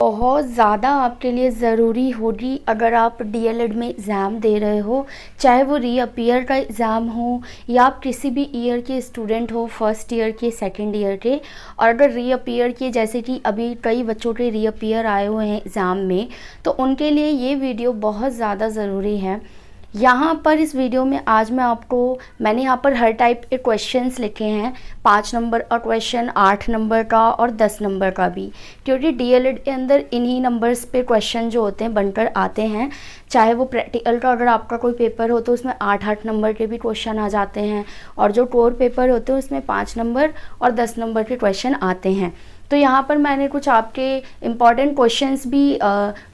बहुत ज़्यादा आपके लिए ज़रूरी होगी अगर आप डीएलएड में एग्ज़ाम दे रहे हो, चाहे वो रीअपीयर का एग्ज़ाम हो या आप किसी भी ईयर के स्टूडेंट हो, फर्स्ट ईयर के, सेकंड ईयर के। और अगर रीअपीयर के, जैसे कि अभी कई बच्चों के रीअपीयर आए हुए हैं एग्ज़ाम में, तो उनके लिए ये वीडियो बहुत ज़्यादा ज़रूरी है। यहाँ पर इस वीडियो में आज मैंने यहाँ पर हर टाइप के क्वेश्चंस लिखे हैं, 5 नंबर का क्वेश्चन, 8 नंबर का और 10 नंबर का भी, क्योंकि डीएलएड के अंदर इन्हीं नंबर्स पे क्वेश्चन जो होते हैं बनकर आते हैं। चाहे वो प्रैक्टिकल का अगर आपका कोई पेपर हो तो उसमें 8-8 नंबर के भी क्वेश्चन आ जाते हैं, और जो कोर पेपर होते हैं उसमें 5 नंबर और 10 नंबर के क्वेश्चन आते हैं। तो यहाँ पर मैंने कुछ आपके इम्पॉर्टेंट क्वेश्चंस भी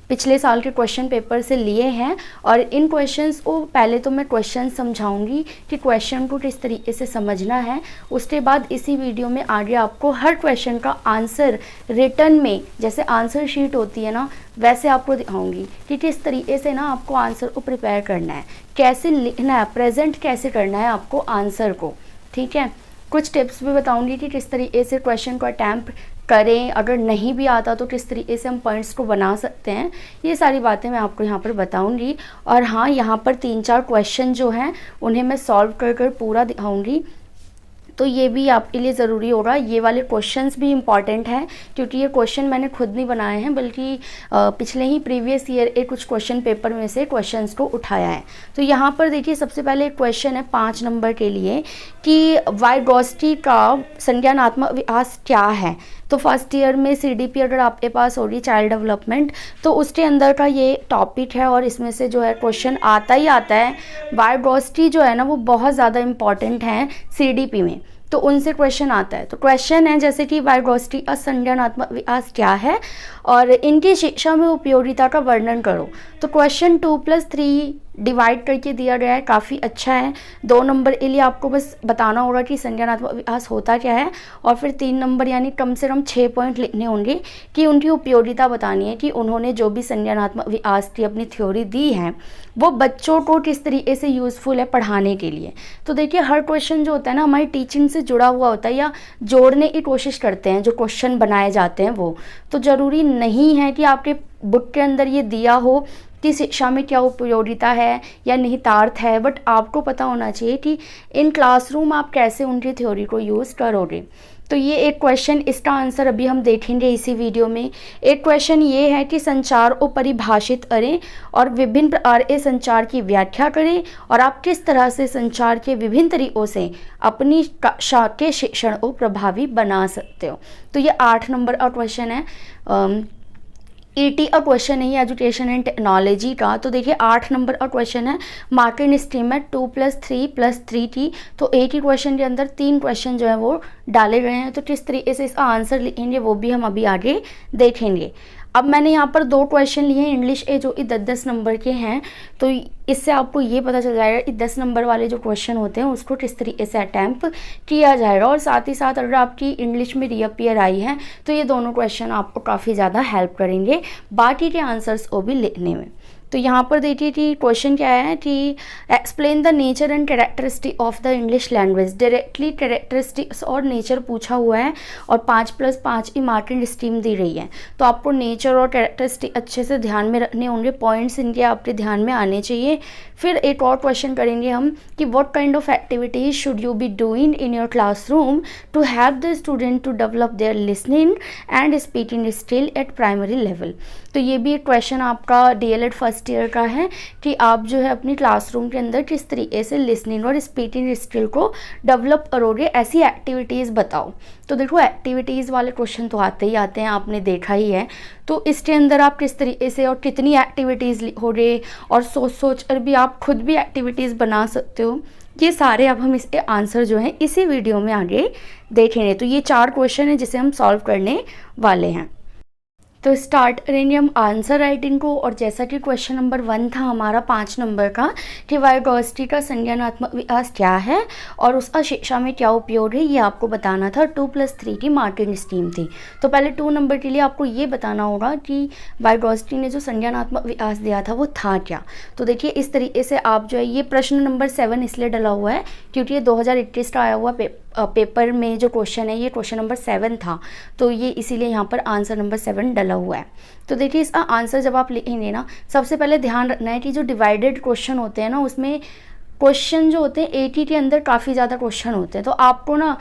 पिछले साल के क्वेश्चन पेपर से लिए हैं, और इन क्वेश्चंस को पहले तो मैं क्वेश्चन समझाऊंगी कि क्वेश्चन को किस तरीके से समझना है। उसके बाद इसी वीडियो में आगे आपको हर क्वेश्चन का आंसर रिटन में, जैसे आंसर शीट होती है ना, वैसे आपको दिखाऊंगी कि किस तरीके से ना आपको आंसर को प्रिपेयर करना है, कैसे लिखना है, प्रेजेंट कैसे करना है आपको आंसर को। ठीक है, कुछ टिप्स भी बताऊंगी कि किस तरीके से क्वेश्चन को अटैम्प्ट करें, अगर नहीं भी आता तो किस तरीके से हम पॉइंट्स को बना सकते हैं। ये सारी बातें मैं आपको यहाँ पर बताऊंगी। और हाँ, यहाँ पर 3-4 क्वेश्चन जो हैं उन्हें मैं सॉल्व कर पूरा दिखाऊंगी, तो ये भी आपके लिए ज़रूरी होगा। ये वाले क्वेश्चंस भी इम्पॉर्टेंट हैं, क्योंकि ये क्वेश्चन मैंने खुद नहीं बनाए हैं, बल्कि पिछले ही प्रीवियस ईयर एक कुछ क्वेश्चन पेपर में से क्वेश्चंस को उठाया है। तो यहाँ पर देखिए, सबसे पहले एक क्वेश्चन है 5 नंबर के लिए कि वाइगॉस्की का संज्ञानात्मक विकास क्या है। तो फर्स्ट ईयर में सीडीपी अगर आपके पास होगी, चाइल्ड डेवलपमेंट, तो उसके अंदर का ये टॉपिक है, और इसमें से जो है क्वेश्चन आता ही आता है। वाइगॉस्की जो है ना, वो बहुत ज़्यादा इंपॉर्टेंट है सीडीपी में, तो उनसे क्वेश्चन आता है। तो क्वेश्चन है जैसे कि वाइगॉस्की का संज्ञानात्मक विकास क्या है और इनकी शिक्षा में उपयोगिता का वर्णन करो। तो क्वेश्चन 2+3 डिवाइड करके दिया गया है, काफ़ी अच्छा है। 2 नंबर के लिए आपको बस बताना होगा कि संज्ञानात्मक विकास होता क्या है, और फिर 3 नंबर यानी कम से कम 6 पॉइंट लिखने होंगे कि उनकी उपयोगिता बतानी है, कि उन्होंने जो भी संज्ञानात्मक विकास की अपनी थ्योरी दी है वो बच्चों को किस तरीके से यूज़फुल है पढ़ाने के लिए। तो देखिए, हर क्वेश्चन जो होता है ना, हमारी टीचिंग से जुड़ा हुआ होता है, या जोड़ने की कोशिश करते हैं जो क्वेश्चन बनाए जाते हैं वो। तो ज़रूरी नहीं है कि आपके बुक के अंदर ये दिया हो कि शिक्षा में क्या उपयोगिता है या निहितार्थ है, बट आपको पता होना चाहिए कि इन क्लासरूम आप कैसे उनकी थ्योरी को यूज़ करोगे। तो ये एक क्वेश्चन, इसका आंसर अभी हम देखेंगे इसी वीडियो में। एक क्वेश्चन ये है कि संचार को परिभाषित करें और विभिन्न प्रकार के संचार की व्याख्या करें, और आप किस तरह से संचार के विभिन्न तरीकों से अपनी कक्षा के शिक्षण को प्रभावी बना सकते हो। तो ये 8 नंबर का क्वेश्चन है, ईटी का क्वेश्चन है, एजुकेशन एंड टेक्नोलॉजी का। तो देखिए, 8 नंबर का क्वेश्चन है, मार्केट स्ट्रीम है 2+3+3 की। तो एक ही क्वेश्चन के अंदर 3 क्वेश्चन जो है वो डाले गए हैं। तो किस तरीके से इसका आंसर लिखेंगे वो भी हम अभी आगे देखेंगे। अब मैंने यहाँ पर 2 क्वेश्चन लिए हैं इंग्लिश के, जो कि 10-10 नंबर के हैं। तो इससे आपको ये पता चल जाएगा कि 10 नंबर वाले जो क्वेश्चन होते हैं उसको किस तरीके से अटैम्प्ट किया जाएगा। और साथ ही साथ अगर आपकी इंग्लिश में रीअपीयर आई है तो ये दोनों क्वेश्चन आपको काफ़ी ज़्यादा हेल्प करेंगे बाकी के आंसर्स को भी लिखने में। तो यहाँ पर देखिए कि क्वेश्चन क्या है कि explain the nature and characteristic of the English language. Directly characteristics और नेचर पूछा हुआ है, और 5+5 की मार्किंग स्कीम दी रही है। तो आपको नेचर और कैरेक्टरिस्टिक अच्छे से ध्यान में रखने होंगे, पॉइंट्स इनके आपके ध्यान में आने चाहिए। फिर एक और क्वेश्चन करेंगे हम कि what kind of activities should you be doing in your classroom to help the student to develop their listening and speaking skill at primary level. तो ये भी एक क्वेश्चन आपका डीएलएड फर्स्ट ईयर का है कि आप जो है अपनी क्लासरूम के अंदर किस तरीके से लिसनिंग और स्पीकिंग स्किल को डेवलप करोगे, ऐसी एक्टिविटीज़ बताओ। तो देखो, एक्टिविटीज़ वाले क्वेश्चन तो आते ही आते हैं, आपने देखा ही है। तो इसके अंदर आप किस तरीके से और कितनी एक्टिविटीज़ लिखोगे, और सोच कर भी आप खुद भी एक्टिविटीज़ बना सकते हो, ये सारे अब हम इसके आंसर जो हैं इसी वीडियो में आगे देखेंगे। तो ये 4 क्वेश्चन हैं जिसे हम सॉल्व करने वाले हैं। तो स्टार्ट करेंगे हम आंसर राइटिंग को। और जैसा कि क्वेश्चन नंबर 1 था हमारा 5 नंबर का कि वाइगॉस्की का संज्ञानात्मक विकास क्या है और उसका शिक्षा में क्या उपयोग है, ये आपको बताना था। 2+3 की मार्किंग स्कीम थी। तो पहले 2 नंबर के लिए आपको ये बताना होगा कि वाइगॉस्की ने जो संज्ञानात्मक विकास दिया था वो था क्या। तो देखिए, इस तरीके से आप जो है, ये प्रश्न नंबर 7 इसलिए डला हुआ है क्योंकि ये 2021 का आया हुआ पेपर में जो क्वेश्चन है ये क्वेश्चन नंबर 7 था, तो ये इसीलिए यहाँ पर आंसर नंबर 7 डला हुआ है। तो देखिए इसका आंसर जब आप लिखेंगे ना, सबसे पहले ध्यान रखना है कि जो डिवाइडेड क्वेश्चन होते हैं ना, उसमें क्वेश्चन जो होते हैं 80 के अंदर काफ़ी ज़्यादा क्वेश्चन होते हैं, तो आपको ना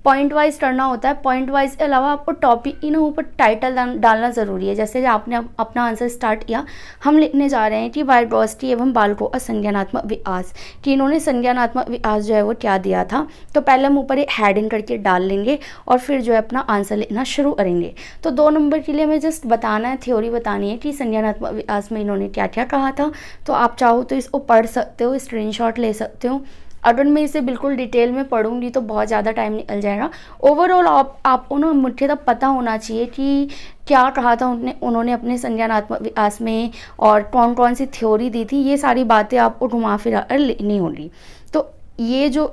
पॉइंट वाइज करना होता है। पॉइंट वाइज के अलावा आपको टॉपिक की ना ऊपर टाइटल डालना ज़रूरी है। जैसे आपने अपना आंसर स्टार्ट किया, हम लिखने जा रहे हैं कि वाइगोस्टी एवं बाल्को असंज्ञानात्मक विकास, कि इन्होंने संज्ञानात्मक विकास जो है वो क्या दिया था। तो पहले हम ऊपर एक हेडिंग करके डाल लेंगे और फिर जो है अपना आंसर लिखना शुरू करेंगे। तो 2 नंबर के लिए हमें जस्ट बताना है, थ्योरी बतानी है कि संज्ञानात्मक विकास में इन्होंने क्या क्या कहा था। तो आप चाहो तो इसको पढ़ सकते हो, स्क्रीनशॉट ले सकते हो। अगर मैं इसे बिल्कुल डिटेल में पढ़ूंगी तो बहुत ज़्यादा टाइम निकल जाएगा। ओवरऑल आपको ना मुझे तब पता होना चाहिए कि क्या कहा था उन्होंने अपने संज्ञानात्मक विकास में और कौन कौन सी थ्योरी दी थी, ये सारी बातें आपको घुमा फिरा कर लिखनी होगी। तो ये जो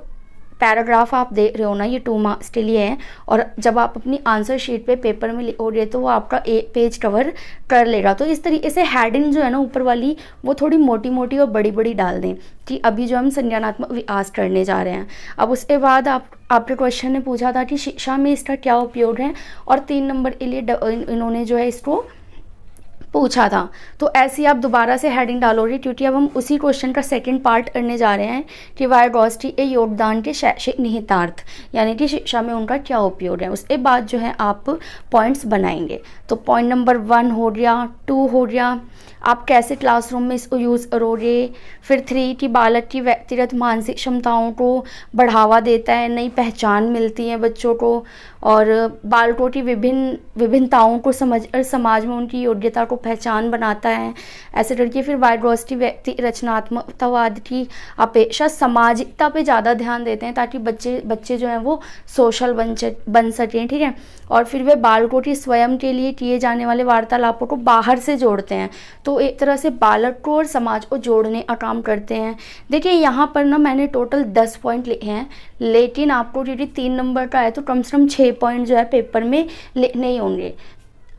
पैराग्राफ आप देख रहे हो ना, ये 2 मार्क्स के लिए है, और जब आप अपनी आंसर शीट पे पेपर में लिखोगे तो वो आपका 1 पेज कवर कर लेगा। तो इस तरीके से हेडिंग जो है ना ऊपर वाली, वो थोड़ी मोटी मोटी और बड़ी बड़ी डाल दें कि अभी जो हम संज्ञानात्मक विकास करने जा रहे हैं। अब उसके बाद आपके क्वेश्चन ने पूछा था कि शिक्षा में इसका क्या उपयोग है, और 3 नंबर के लिए इन्होंने जो है इसको पूछा था। तो ऐसे ही आप दोबारा से हेडिंग डालोगे, क्योंकि अब हम उसी क्वेश्चन का सेकंड पार्ट करने जा रहे हैं कि वाइगोस्टी के योगदान के शैक्षिक निहितार्थ, यानी कि शिक्षा में उनका क्या उपयोग है। उसके बाद जो है आप पॉइंट्स बनाएंगे। तो पॉइंट नंबर 1 हो गया, 2 हो गया, आप कैसे क्लासरूम में इसको यूज़ करोगे। फिर 3 कि बालक की व्यक्तिगत मानसिक क्षमताओं को बढ़ावा देता है, नई पहचान मिलती है बच्चों को, और बालकों की विभिन्नताओं को समझकर समाज में उनकी योग्यता को पहचान बनाता है, ऐसे करके। फिर वाइगोस्टी व्यक्ति रचनात्मकतावाद की अपेक्षा सामाजिकता पे ज़्यादा ध्यान देते हैं, ताकि बच्चे जो हैं वो सोशल बन सकें, ठीक है। और फिर वे बालकों की स्वयं के लिए किए जाने वाले वार्तालापों को बाहर से जोड़ते हैं, तो एक तरह से बालक को और समाज को जोड़ने का काम करते हैं। देखिए यहाँ पर ना मैंने टोटल 10 पॉइंट लिखे हैं, लेकिन आपको क्योंकि 3 नंबर का है तो कम से कम 6 पॉइंट जो है पेपर में लिखने ही होंगे।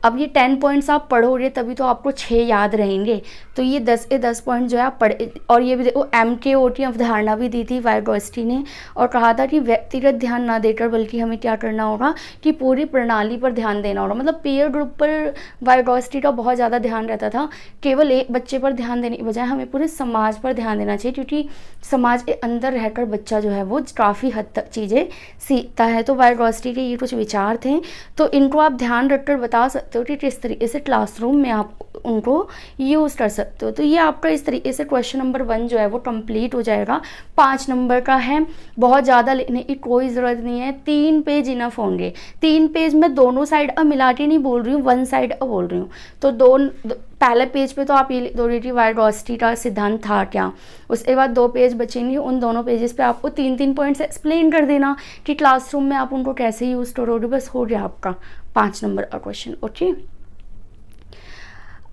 अब ये 10 पॉइंट्स आप पढ़ोगे तभी तो आपको 6 याद रहेंगे। तो ये 10 के 10 पॉइंट जो है आप पढ़े। और ये भी देखो MKOT अवधारणा भी दी थी वाइगोस्टी ने, और कहा था कि व्यक्तिगत ध्यान ना देकर बल्कि हमें क्या करना होगा कि पूरी प्रणाली पर ध्यान देना होगा। मतलब पीयर ग्रुप पर वाइगोस्टी का बहुत ज़्यादा ध्यान रहता था, केवल एक बच्चे पर ध्यान देने की बजाय हमें पूरे समाज पर ध्यान देना चाहिए, क्योंकि समाज के अंदर रहकर बच्चा जो है वो काफ़ी हद तक चीज़ें सीखता है। तो वाइगोस्टी के ये कुछ विचार थे, तो इनको आप ध्यान रखकर बता सकते हो कि किस तरीके से क्लासरूम में आप उनको यूज़ कर सकते हो। तो ये आपका इस तरीके से क्वेश्चन नंबर 1 जो है वो कंप्लीट हो जाएगा। 5 नंबर का है, बहुत ज़्यादा लिखने की कोई ज़रूरत नहीं है, 3 पेज इनफ होंगे। 3 पेज में दोनों साइड अब मिला के नहीं बोल रही हूँ, 1 साइड अब बोल रही हूँ। तो पहले पेज पे तो आप ये लिख दोगे कि वाइगोस्टी का सिद्धांत था क्या। उसके बाद 2 पेज बचेंगे, उन दोनों पेजेस पे आपको 3-3 पॉइंट्स एक्सप्लेन कर देना कि क्लासरूम में आप उनको कैसे यूज़ करोगे। बस हो गया आपका 5 नंबर का क्वेश्चन। ओके,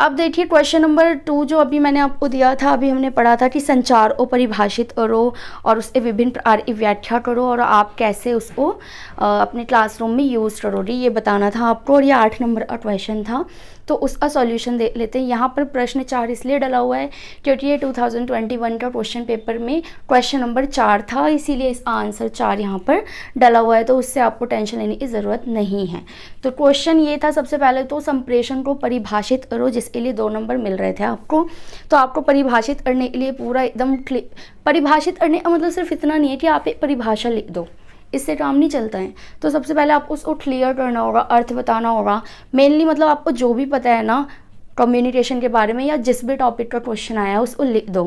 अब देखिए क्वेश्चन नंबर 2 जो अभी मैंने आपको दिया था, अभी हमने पढ़ा था कि संचार को परिभाषित करो और उसके विभिन्न प्रकार की व्याख्या करो और आप कैसे उसको अपने क्लासरूम में यूज़ करोगे, ये बताना था आपको। और ये 8 नंबर का क्वेश्चन था, तो उसका सॉल्यूशन देख लेते हैं। यहाँ पर प्रश्न 4 इसलिए डला हुआ है क्योंकि ये 2021 का क्वेश्चन पेपर में क्वेश्चन नंबर 4 था, इसीलिए इसका आंसर 4 यहाँ पर डला हुआ है। तो उससे आपको टेंशन लेने की ज़रूरत नहीं है। तो क्वेश्चन ये था, सबसे पहले तो संप्रेषण को परिभाषित करो, जिसके लिए 2 नंबर मिल रहे थे आपको। तो आपको परिभाषित करने के लिए पूरा एकदम परिभाषित करने का मतलब सिर्फ इतना नहीं है कि आप एक परिभाषा लिख दो, इससे काम नहीं चलता है। तो सबसे पहले आपको उसको क्लियर करना होगा, अर्थ बताना होगा। मेनली मतलब आपको जो भी पता है ना कम्युनिकेशन के बारे में या जिस भी टॉपिक का क्वेश्चन आया है उसको लिख दो।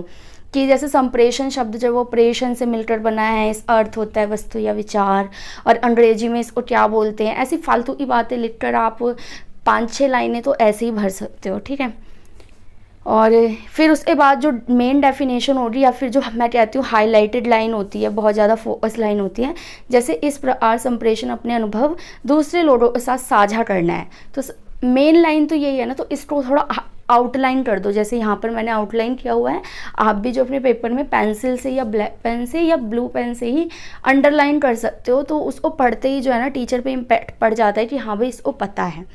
कि जैसे संप्रेषण शब्द जो वो प्रेषण से मिलकर बना है, इस अर्थ होता है वस्तु या विचार, और अंग्रेजी में इसको क्या बोलते हैं। ऐसी फालतू की बातें लिखकर आप 5-6 लाइनें तो ऐसे ही भर सकते हो, ठीक है। और फिर उसके बाद जो मेन डेफिनेशन होगी या फिर जो मैं कहती हूँ हाईलाइटेड लाइन होती है, बहुत ज़्यादा फोकस लाइन होती है, जैसे इस प्रकार संप्रेषण अपने अनुभव दूसरे लोगों के साथ साझा करना है। तो मेन लाइन तो यही है ना, तो इसको थोड़ा आउटलाइन कर दो। जैसे यहाँ पर मैंने आउटलाइन किया हुआ है, आप भी जो अपने पेपर में पेंसिल से या ब्लैक पेन से या ब्लू पेन से ही अंडरलाइन कर सकते हो। तो उसको पढ़ते ही जो है ना टीचर पे इम्पैक्ट पड़ जाता है कि हाँ भाई इसको पता है।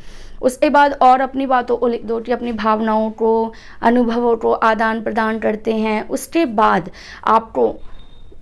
उसके बाद और अपनी बातों को लिख दो कि अपनी भावनाओं को, अनुभवों को आदान प्रदान करते हैं। उसके बाद आपको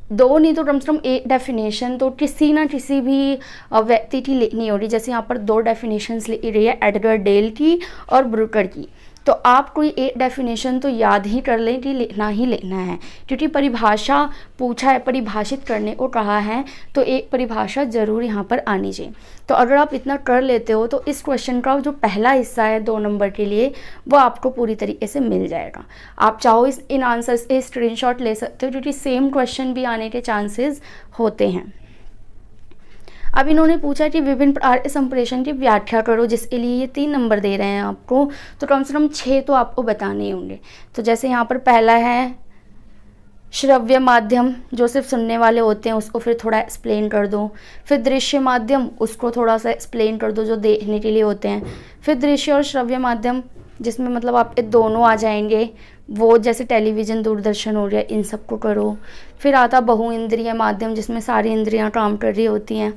दो नहीं तो कम से कम एक डेफिनेशन तो किसी ना किसी भी व्यक्ति की लिखनी हो रही। जैसे यहाँ पर दो डेफिनेशंस लिखी रही है, एडगर डेल की और ब्रूकर की। तो आप कोई एक डेफिनेशन तो याद ही कर लें कि लिखना ही लिखना है, क्योंकि परिभाषा पूछा है, परिभाषित करने को कहा है, तो एक परिभाषा ज़रूर यहाँ पर आनी चाहिए। तो अगर आप इतना कर लेते हो तो इस क्वेश्चन का जो पहला हिस्सा है 2 नंबर के लिए वो आपको पूरी तरीके से मिल जाएगा। आप चाहो इन आंसर्स के स्क्रीनशॉट ले सकते हो, क्योंकि सेम क्वेश्चन भी आने के चांसेस होते हैं। अब इन्होंने पूछा कि विभिन्न प्रकार के संप्रेषण की व्याख्या करो, जिसके लिए ये 3 नंबर दे रहे हैं आपको, तो कम से कम 6 तो आपको बताने होंगे। तो जैसे यहाँ पर पहला है श्रव्य माध्यम, जो सिर्फ सुनने वाले होते हैं, उसको फिर थोड़ा एक्सप्लेन कर दो। फिर दृश्य माध्यम, उसको थोड़ा सा एक्सप्लेन कर दो, जो देखने के लिए होते हैं। फिर दृश्य और श्रव्य माध्यम, जिसमें मतलब आपके दोनों आ जाएंगे, वो जैसे टेलीविज़न, दूरदर्शन हो गया, इन सबको करो। फिर आता बहु इंद्रिय माध्यम, जिसमें सारी इंद्रियां काम कर रही होती हैं,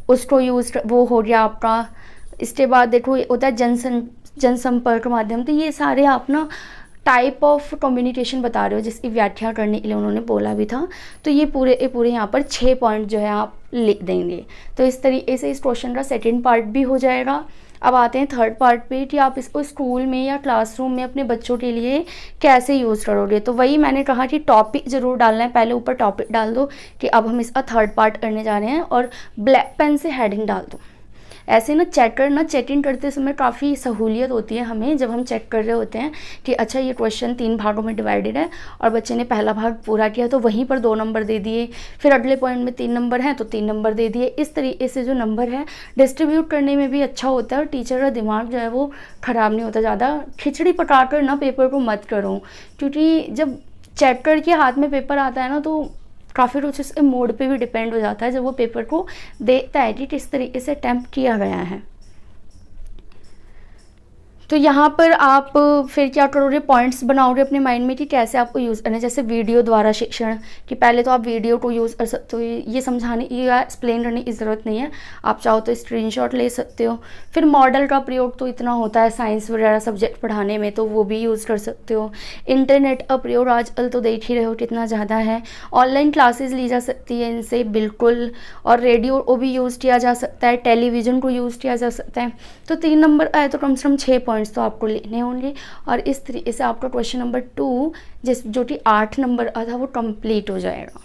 उसको वो हो गया आपका। इसके बाद देखो होता है जनसंपर्क माध्यम। तो ये सारे आप ना टाइप ऑफ कम्युनिकेशन बता रहे हो जिसकी व्याख्या करने के लिए उन्होंने बोला भी था। तो ये पूरे यहाँ पर 6 पॉइंट जो है आप लिख देंगे। तो इस तरीके से इस क्वेश्चन का सेकंड पार्ट भी हो जाएगा। अब आते हैं थर्ड पार्ट पे कि आप इसको स्कूल में या क्लासरूम में अपने बच्चों के लिए कैसे यूज़ करोगे। तो वही मैंने कहा कि टॉपिक ज़रूर डालना है, पहले ऊपर टॉपिक डाल दो कि अब हम इसका थर्ड पार्ट करने जा रहे हैं, और ब्लैक पेन से हेडिंग डाल दो। ऐसे ना चेकिंग करते समय काफ़ी सहूलियत होती है हमें, जब हम चेक कर रहे होते हैं कि अच्छा ये क्वेश्चन 3 भागों में डिवाइडेड है और बच्चे ने पहला भाग पूरा किया तो वहीं पर 2 नंबर दे दिए, फिर अगले पॉइंट में 3 नंबर हैं तो 3 नंबर दे दिए। इस तरीके से जो नंबर है डिस्ट्रीब्यूट करने में भी अच्छा होता है, और टीचर का दिमाग जो है वो ख़राब नहीं होता। ज़्यादा खिचड़ी पका कर ना पेपर को मत करो, क्योंकि जब चेक करके हाथ में पेपर आता है ना तो काफ़ी कुछ उसके मोड पे भी डिपेंड हो जाता है, जब वो पेपर को देखता है कि किस तरीके से अटैम्प्ट किया गया है। तो यहाँ पर आप फिर क्या करोगे, पॉइंट्स बनाओगे अपने माइंड में कि कैसे आपको यूज़ करना है। जैसे वीडियो द्वारा शिक्षण, कि पहले तो आप वीडियो को यूज़ कर सकते हो, ये समझाने या एक्सप्लेन करने की ज़रूरत नहीं है, आप चाहो तो स्क्रीनशॉट ले सकते हो। फिर मॉडल का प्रयोग तो इतना होता है साइंस वगैरह सब्जेक्ट पढ़ाने में, तो वो भी यूज़ कर सकते हो। इंटरनेट का प्रयोग आजकल तो देख ही रहे हो कितना ज़्यादा है, ऑनलाइन क्लासेस ली जा सकती है इनसे बिल्कुल, और रेडियो को भी यूज़ किया जा सकता है, टेलीविज़न को यूज़ किया जा सकता है। तो 3 नंबर आए तो कम से कम 6 पॉइंट्स तो आपको लेने होंगे, और इस तरीके से आपका क्वेश्चन नंबर 2 जो कि 8 नंबर था वो कंप्लीट हो जाएगा।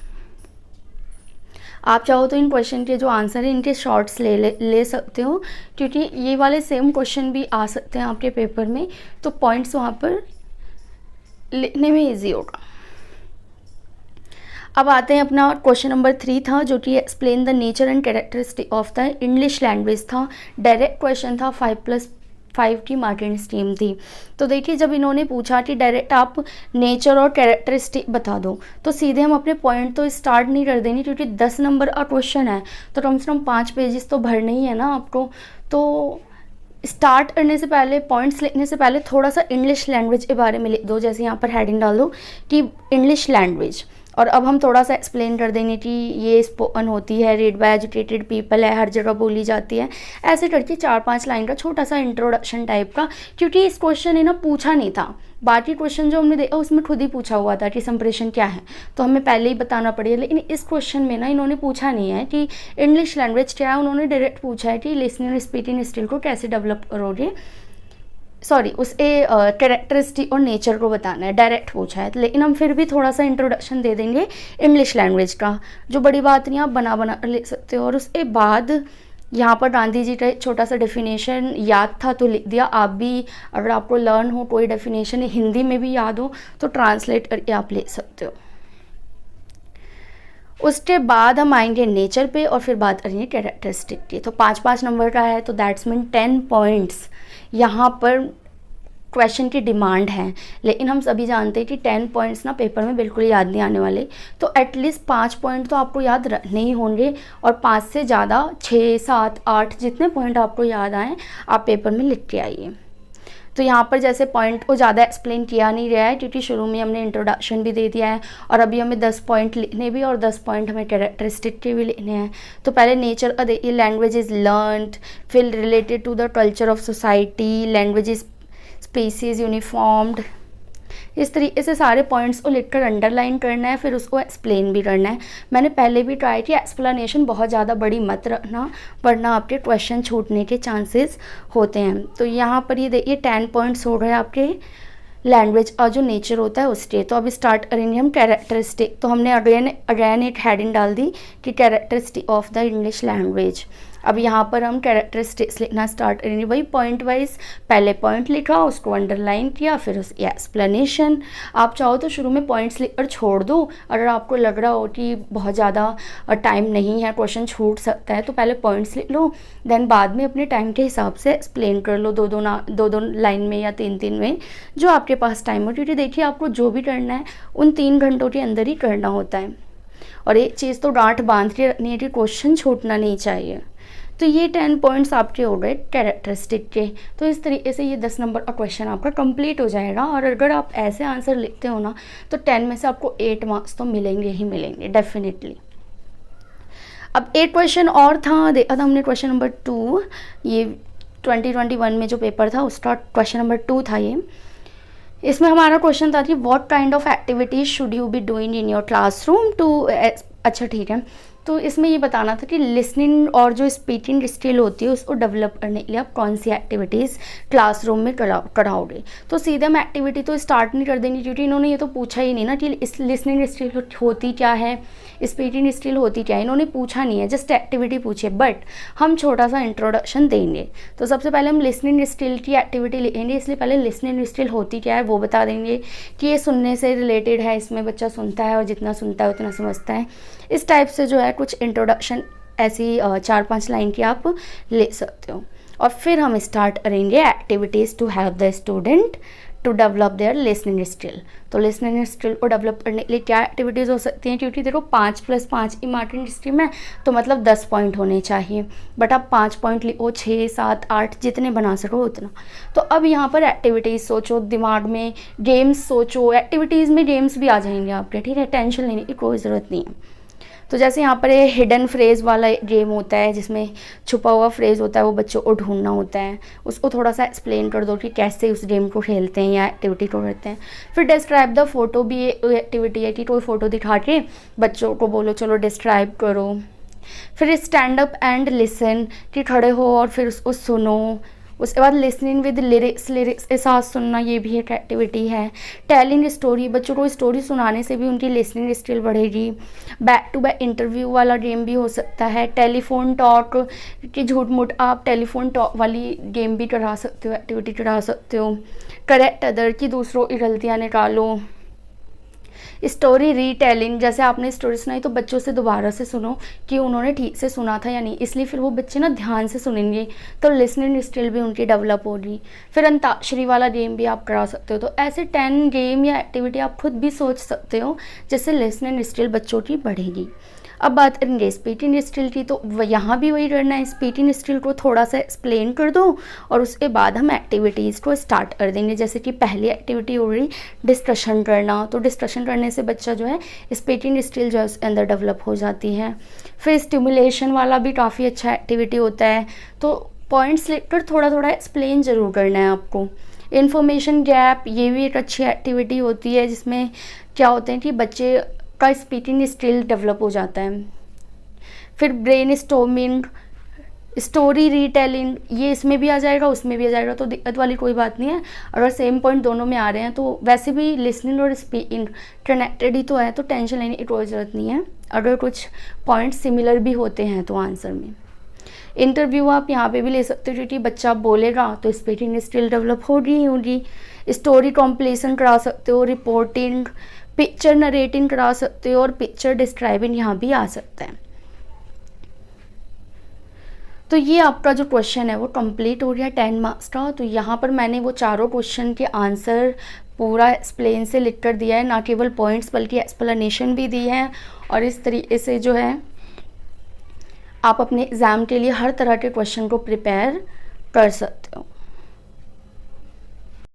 आप चाहो तो इन क्वेश्चन के जो आंसर है इनके शॉर्ट्स ले सकते हो, क्योंकि ये वाले सेम क्वेश्चन भी आ सकते हैं आपके पेपर में, तो पॉइंट्स वहाँ पर लिखने में ईजी होगा। अब आते हैं अपना क्वेश्चन नंबर 3 था, जो कि explain the nature and characteristic of the English language था। डायरेक्ट क्वेश्चन था, 5+5 की मार्किंग स्कीम थी। तो देखिए जब इन्होंने पूछा कि डायरेक्ट आप नेचर और कैरेक्टरिस्टिक बता दो, तो सीधे हम अपने पॉइंट तो स्टार्ट नहीं कर देंगे, क्योंकि 10 नंबर का क्वेश्चन है तो कम से कम 5 पेजेस तो भरने ही है ना आपको। तो स्टार्ट करने से पहले, पॉइंट्स लिखने से पहले थोड़ा सा इंग्लिश लैंग्वेज के बारे में लिख दो। जैसे यहाँ पर हेडिंग डाल दो कि इंग्लिश लैंग्वेज, और अब हम थोड़ा सा एक्सप्लेन कर देंगे कि ये स्पोकन होती है, रीड बाय एजुकेटेड पीपल है, हर जगह बोली जाती है। ऐसे करके 4-5 लाइन का छोटा सा इंट्रोडक्शन टाइप का, क्योंकि इस क्वेश्चन ने ना पूछा नहीं था, बाकी क्वेश्चन जो हमने देखा उसमें खुद ही पूछा हुआ था कि संप्रेषण क्या है, तो हमें पहले ही बताना पड़ेगा। लेकिन इस क्वेश्चन में ना इन्होंने पूछा नहीं है कि इंग्लिश लैंग्वेज क्या है, उन्होंने डायरेक्ट पूछा है कि लिसनिंग स्पीकिंग स्किल को कैसे डेवलप करोगे, सॉरी उसके कैरेक्टरिस्टिक और नेचर को बताना है, डायरेक्ट पूछा है। लेकिन हम फिर भी थोड़ा सा इंट्रोडक्शन दे देंगे इंग्लिश लैंग्वेज का, जो बड़ी बात नहीं, आप बना ले सकते हो। और उसके बाद यहाँ पर गांधी जी का छोटा सा डेफिनेशन याद था तो लिख दिया। आप भी अगर आपको लर्न हो कोई डेफिनेशन हिंदी में भी याद हो तो ट्रांसलेट करके आप ले सकते हो। उसके बाद हम आएंगे नेचर पे और फिर बात करेंगे कैरेक्टरिस्टिक की। तो 5-5 नंबर का है, तो दैट्स मीन 10 पॉइंट्स यहाँ पर क्वेश्चन की डिमांड है। लेकिन हम सभी जानते हैं कि 10 पॉइंट्स ना पेपर में बिल्कुल याद नहीं आने वाले, तो एटलीस्ट 5 पॉइंट तो आपको याद रखने ही होंगे, और 5 से ज़्यादा 6, 7, 8 जितने पॉइंट आपको याद आएँ आप पेपर में लिख के आइए। तो यहाँ पर जैसे पॉइंट को ज़्यादा एक्सप्लेन किया नहीं रहा है, क्योंकि शुरू में हमने इंट्रोडक्शन भी दे दिया है, और अभी हमें 10 पॉइंट लिखने भी और 10 पॉइंट हमें कैरेक्टरिस्टिक के भी लिखने हैं। तो पहले नेचर का देखिए, लैंग्वेज इज़ लर्नड, फिर related to the culture of society, language is species uniformed, इस तरीके से सारे पॉइंट्स को लिखकर अंडरलाइन करना है, फिर उसको एक्सप्लेन भी करना है। मैंने पहले भी ट्राई किया, एक्सप्लेनेशन बहुत ज़्यादा बड़ी मत रखना वरना आपके क्वेश्चन छूटने के चांसेस होते हैं। तो यहाँ पर ये देखिए 10 पॉइंट्स हो गए आपके लैंग्वेज का जो नेचर होता है उसके। तो अब स्टार्ट करेंगे हम कैरेक्टरिस्टिक। तो हमने अगेन एक हेडिंग डाल दी कि characteristic of the English language. अब यहाँ पर हम कैरेक्टरिस्टिक्स लिखना स्टार्ट करेंगे, वही पॉइंट वाइज। पहले पॉइंट लिखा, उसको अंडरलाइन किया, फिर उसकी एक्सप्लेनेशन। आप चाहो तो शुरू में पॉइंट्स लिखकर छोड़ दो, अगर आपको लग रहा हो कि बहुत ज़्यादा टाइम नहीं है, क्वेश्चन छूट सकता है, तो पहले पॉइंट्स लिख लो, देन बाद में अपने टाइम के हिसाब से एक्सप्लेन कर लो, दो दो लाइन में या तीन में, जो आपके पास टाइम हो। क्योंकि देखिए आपको जो भी करना है उन 3 घंटों के अंदर ही करना होता है। और एक चीज़ तो डांट बांध के रखनी है कि क्वेश्चन छूटना नहीं चाहिए। तो ये 10 पॉइंट्स आपके हो गए कैरेक्टरिस्टिक के। तो इस तरीके से ये 10 नंबर का क्वेश्चन आपका कंप्लीट हो जाएगा। और अगर आप ऐसे आंसर लिखते हो ना तो 10 में से आपको 8 मार्क्स तो मिलेंगे ही मिलेंगे डेफिनेटली। अब एक क्वेश्चन और था, देखा था हमने क्वेश्चन नंबर 2, ये 2021 में जो पेपर था उसका क्वेश्चन नंबर 2 था ये। इसमें हमारा क्वेश्चन था कि what kind of activities should you be doing in your classroom to, अच्छा ठीक है। तो इसमें ये बताना था कि लिसनिंग और जो स्पीकिंग स्किल होती है उसको डेवलप करने के लिए आप कौन सी एक्टिविटीज़ क्लासरूम में कराओगे। तो सीधे हम एक्टिविटी तो स्टार्ट नहीं कर देंगे, क्योंकि इन्होंने ये तो पूछा ही नहीं ना कि लिसनिंग स्किल होती क्या है, स्पीकिंग स्किल होती क्या है, इन्होंने पूछा नहीं है, जस्ट एक्टिविटी पूछे। बट हम छोटा सा इंट्रोडक्शन देंगे। तो सबसे पहले हम लिसनिंग स्किल की एक्टिविटी लिखेंगे, इसलिए पहले लिसनिंग स्किल होती क्या है वो बता देंगे कि ये सुनने से रिलेटेड है, इसमें बच्चा सुनता है और जितना सुनता है उतना समझता है। इस टाइप से जो है कुछ इंट्रोडक्शन ऐसी 4-5 लाइन की आप ले सकते हो। और फिर हम स्टार्ट करेंगे activities to help the student to develop their listening skill. तो लिसनिंग स्किल को डेवलप करने के लिए क्या एक्टिविटीज़ हो सकती हैं, क्योंकि देखो 5 + 5 की मार्किंग स्ट्रीम है तो मतलब 10 पॉइंट होने चाहिए, बट आप 5 पॉइंट लिखो, 6, 7, 8 जितने बना सको उतना। तो अब यहाँ पर एक्टिविटीज़ सोचो, दिमाग में गेम्स सोचो, एक्टिविटीज़ में गेम्स भी आ जाएंगे आपके, ठीक है, टेंशन लेने की कोई ज़रूरत नहीं है। तो जैसे यहाँ पर ये हिडन फ्रेज़ वाला गेम होता है जिसमें छुपा हुआ फ्रेज़ होता है, वो बच्चों को ढूंढना होता है, उसको थोड़ा सा एक्सप्लेन कर दो कि कैसे उस गेम को खेलते हैं या एक्टिविटी को करते हैं। फिर डिस्क्राइब द फोटो भी एक्टिविटी है कि कोई फ़ोटो दिखा के बच्चों को बोलो चलो डिस्क्राइब करो। फिर स्टैंड अप एंड लिसन कि खड़े हो और फिर उसको सुनो। उसके बाद लिसनिंग विद लिरिक्स के साथ सुनना, ये भी एक एक्टिविटी है। टेलिंग स्टोरी, बच्चों को स्टोरी सुनाने से भी उनकी लिसनिंग स्किल बढ़ेगी। बैक टू बैक इंटरव्यू वाला गेम भी हो सकता है। टेलीफोन टॉक कि झूठ मूठ आप टेलीफोन टॉक वाली गेम भी करा सकते हो, एक्टिविटी करा सकते हो। करेक्ट अदर की दूसरों की गलतियाँ निकालो। स्टोरी रीटेलिंग, जैसे आपने स्टोरी सुनाई तो बच्चों से दोबारा से सुनो कि उन्होंने ठीक से सुना था या नहीं, इसलिए फिर वो बच्चे ना ध्यान से सुनेंगे तो लिसनिंग स्किल भी उनकी डेवलप होगी। फिर अंताक्षरी वाला गेम भी आप करा सकते हो। तो ऐसे 10 गेम या एक्टिविटी आप खुद भी सोच सकते हो जिससे लिसनिंग स्किल बच्चों की बढ़ेगी। अब बात करेंगे स्पीकिंग स्किल की, तो यहाँ भी वही करना है, स्पीकिंग स्किल को थोड़ा सा एक्सप्लेन कर दो और उसके बाद हम एक्टिविटीज़ को स्टार्ट कर देंगे। जैसे कि पहली एक्टिविटी हो रही डिस्कशन करना, तो डिस्कशन करने से बच्चा जो है स्पीकिंग स्किल जो है उसके अंदर डेवलप हो जाती है। फिर स्टिमुलेशन वाला भी काफ़ी अच्छा एक्टिविटी होता है। तो पॉइंट्स लेकर थोड़ा थोड़ा एक्सप्लेन ज़रूर करना है आपको। इन्फॉर्मेशन गैप, ये भी एक अच्छी एक्टिविटी होती है जिसमें क्या होते हैं कि बच्चे का स्पीकिंग स्किल डेवलप हो जाता है। फिर ब्रेन स्टॉर्मिंग, स्टोरी रीटेलिंग, ये इसमें भी आ जाएगा उसमें भी आ जाएगा, तो दिक्कत वाली कोई बात नहीं है। अगर सेम पॉइंट दोनों में आ रहे हैं तो वैसे भी लिसनिंग और स्पीकिंग कनेक्टेड ही तो है, तो टेंशन लेने की कोई ज़रूरत नहीं है अगर कुछ पॉइंट सिमिलर भी होते हैं तो आंसर में। इंटरव्यू आप यहाँ पे भी ले सकते हो क्योंकि बच्चा बोलेगा तो स्पीकिंग स्किल डेवलप होगी। स्टोरी कॉम्प्लीसन करा सकते हो, रिपोर्टिंग, पिक्चर नरेटिंग करा सकते हो और पिक्चर डिस्क्राइबिंग यहाँ भी आ सकता है। तो ये आपका जो क्वेश्चन है वो कंप्लीट हो गया 10 मार्क्स का। तो यहाँ पर मैंने वो चारों क्वेश्चन के आंसर पूरा एक्सप्लेन से लिख कर दिया है, ना केवल पॉइंट्स बल्कि एक्सप्लेनेशन भी दी है। और इस तरीके से जो है आप अपने एग्ज़ाम के लिए हर तरह के क्वेश्चन को प्रिपेयर कर सकते हो।